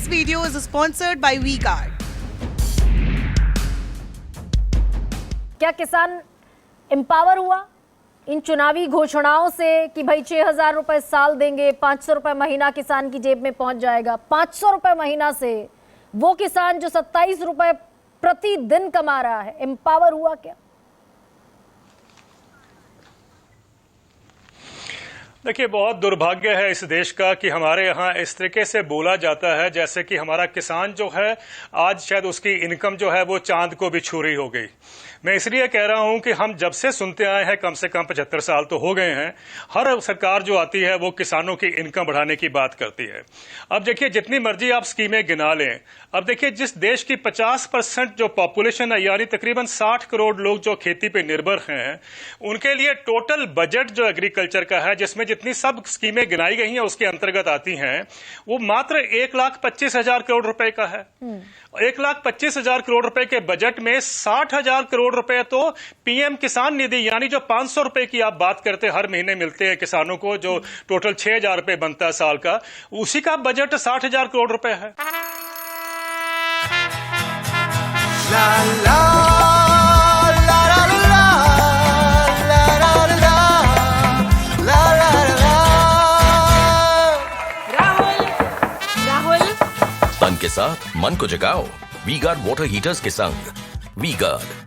This video is sponsored by V-Guard. क्या किसान empower हुआ इन चुनावी घोषणाओं से कि भाई 6,000 रुपए साल देंगे, 500 रुपए महीना किसान की जेब में पहुंच जाएगा? 500 रुपए महीना से वो किसान जो 27 रुपए प्रतिदिन कमा रहा है, एम्पावर हुआ क्या? देखिए, बहुत दुर्भाग्य है इस देश का कि हमारे यहाँ इस तरीके से बोला जाता है जैसे कि हमारा किसान जो है आज शायद उसकी इनकम जो है वो चांद को भी छू रही हो गई। मैं इसलिए कह रहा हूं कि हम जब से सुनते आए हैं, कम से कम 75 साल तो हो गए हैं, हर सरकार जो आती है वो किसानों की इनकम बढ़ाने की बात करती है। अब देखिए, जितनी मर्जी आप स्कीमें गिना लें, अब देखिए जिस देश की 50% जो पॉपुलेशन है, यानी तकरीबन 60 करोड़ लोग जो खेती पे निर्भर हैं, उनके लिए टोटल बजट जो एग्रीकल्चर का है, जिसमें जितनी सब स्कीमें गिनाई गई हैं उसके अंतर्गत आती हैं, वो मात्र 1,25,000 करोड़ रुपए का है। 1,25,000 करोड़ रुपए के बजट में 60,000 करोड़ रुपए तो पीएम किसान निधि, यानी जो 500 रुपए की आप बात करते हर महीने मिलते हैं किसानों को, जो टोटल 6,000 रुपए बनता है साल का, उसी का बजट 60,000 करोड़ रुपए है। ला ला ला ला ला ला ला ला। राहुल तन के साथ मन को जगाओ वी-गार्ड वाटर हीटर्स के संग। वी-गार्ड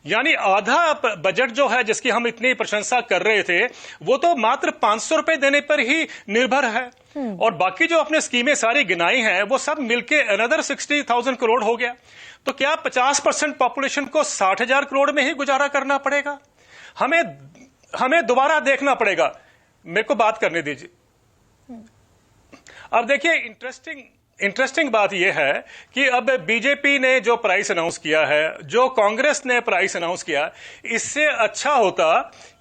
यानी आधा बजट जो है जिसकी हम इतनी प्रशंसा कर रहे थे, वो तो मात्र 500 रुपए देने पर ही निर्भर है, और बाकी जो अपने स्कीमें सारी गिनाई हैं वो सब मिलके अनदर 60,000 करोड़ हो गया। तो क्या 50% पॉपुलेशन को 60,000 करोड़ में ही गुजारा करना पड़ेगा? हमें दोबारा देखना पड़ेगा। मेरे को बात करने दीजिए। अब देखिए, इंटरेस्टिंग बात यह है कि अब बीजेपी ने जो प्राइस अनाउंस किया है, जो कांग्रेस ने प्राइस अनाउंस किया, इससे अच्छा होता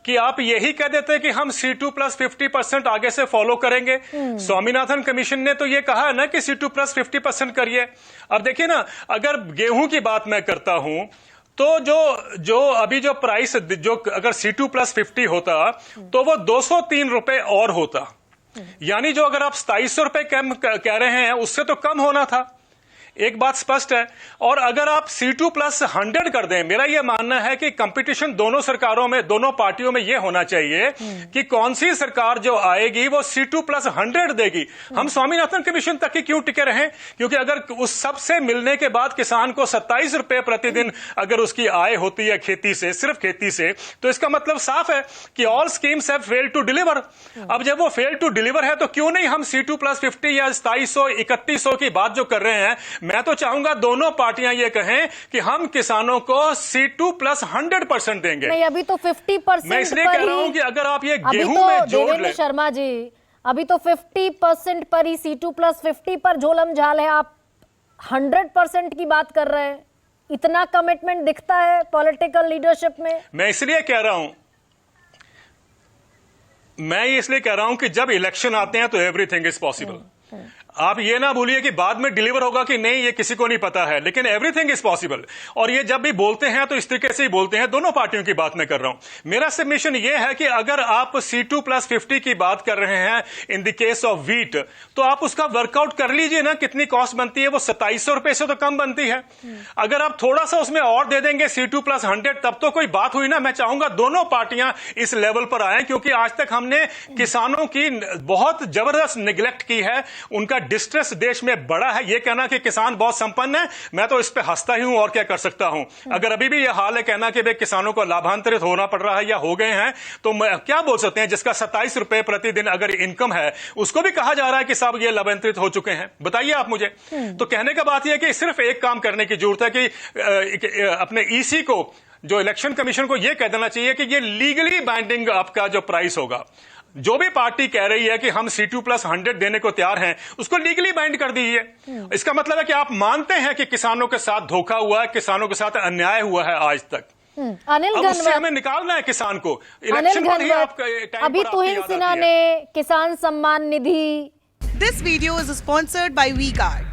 कि आप यही कह देते कि हम C2 प्लस 50% आगे से फॉलो करेंगे। स्वामीनाथन कमीशन ने तो ये कहा है ना कि C2 प्लस 50% करिए। अब देखिए ना, अगर गेहूं की बात मैं करता हूं तो जो अभी जो प्राइस, जो अगर C2 प्लस 50 होता तो वो 203 रुपए और होता, यानी जो अगर आप 2700 रुपए कम कह रहे हैं उससे तो कम होना था। एक बात स्पष्ट है। और अगर आप C2 प्लस 100 कर दें, मेरा यह मानना है कि कंपटीशन दोनों सरकारों में, दोनों पार्टियों में यह होना चाहिए कि कौन सी सरकार जो आएगी वो C2 प्लस 100 देगी। हम स्वामीनाथन कमीशन तक ही क्यों टिके रहें? क्योंकि अगर उस सब से मिलने के बाद किसान को 27 रुपए प्रतिदिन अगर उसकी आय होती है खेती से, सिर्फ खेती से, तो इसका मतलब साफ है कि all schemes have failed to deliver. अब जब वो फेल टू डिलीवर है तो क्यों नहीं हम C2 प्लस 50 या 2700 3100 की बात जो कर रहे हैं? मैं तो चाहूंगा दोनों पार्टियां ये कहें कि हम किसानों को C2 प्लस 100% देंगे। नहीं, अभी तो 50% मैं इसलिए कह रहा हूं कि अगर आप ये गेहूं तो में जोड़ लें। शर्मा जी, अभी तो 50% पर ही C2 प्लस 50 पर झोलम झाल है, आप 100% की बात कर रहे हैं। इतना कमिटमेंट दिखता है पॉलिटिकल लीडरशिप में? मैं इसलिए कह रहा हूं कि जब इलेक्शन आते हैं तो एवरीथिंग इज पॉसिबल। आप ये ना भूलिए कि बाद में डिलीवर होगा कि नहीं, ये किसी को नहीं पता है, लेकिन एवरीथिंग इज पॉसिबल। और ये जब भी बोलते हैं तो इस तरीके से ही बोलते हैं। दोनों पार्टियों की बात मैं कर रहा हूं। मेरा सबमिशन ये है कि अगर आप C2 प्लस 50 की बात कर रहे हैं in the case of wheat, तो आप उसका वर्कआउट कर लीजिए ना, कितनी कॉस्ट बनती है। वो 2700 रुपए से तो कम बनती है। अगर आप थोड़ा सा उसमें और दे देंगे C2 प्लस 100, तब तो कोई बात हुई ना। मैं चाहूंगा दोनों पार्टियां इस लेवल पर आए, क्योंकि आज तक हमने किसानों की बहुत जबरदस्त निगलेक्ट की है। उनका डिस्ट्रेस देश में बड़ा है। यह कहना कि किसान बहुत संपन्न है, मैं तो इस पे हंसता ही हूं और क्या कर सकता हूं। अगर अभी भी यह हाल है कहना कि वे किसानों को लाभांतरित होना पड़ रहा है या हो गए हैं, तो क्या बोल सकते हैं? जिसका 27 रुपए प्रतिदिन अगर इनकम है, उसको भी कहा जा रहा है कि साहब ये लाभांतरित हो चुके हैं। बताइए आप मुझे। तो कहने का बात यह है कि सिर्फ एक काम करने की जरूरत है कि अपने EC को, जो इलेक्शन कमीशन को, यह कह देना चाहिए कि ये लीगली बाइंडिंग आपका जो प्राइस होगा, जो भी पार्टी कह रही है कि हम C2 प्लस 100 देने को तैयार हैं, उसको लीगली बाइंड कर दीजिए। इसका मतलब है कि आप मानते हैं कि किसानों के साथ धोखा हुआ है, किसानों के साथ अन्याय हुआ है आज तक। अनिल अब उससे घनवत, हमें निकालना है किसान को। अनिल इलेक्शन पर ही घनवत, अभी तुहिन सिन्हा ने किसान Samman Nidhi. This video is sponsored by V-Guard.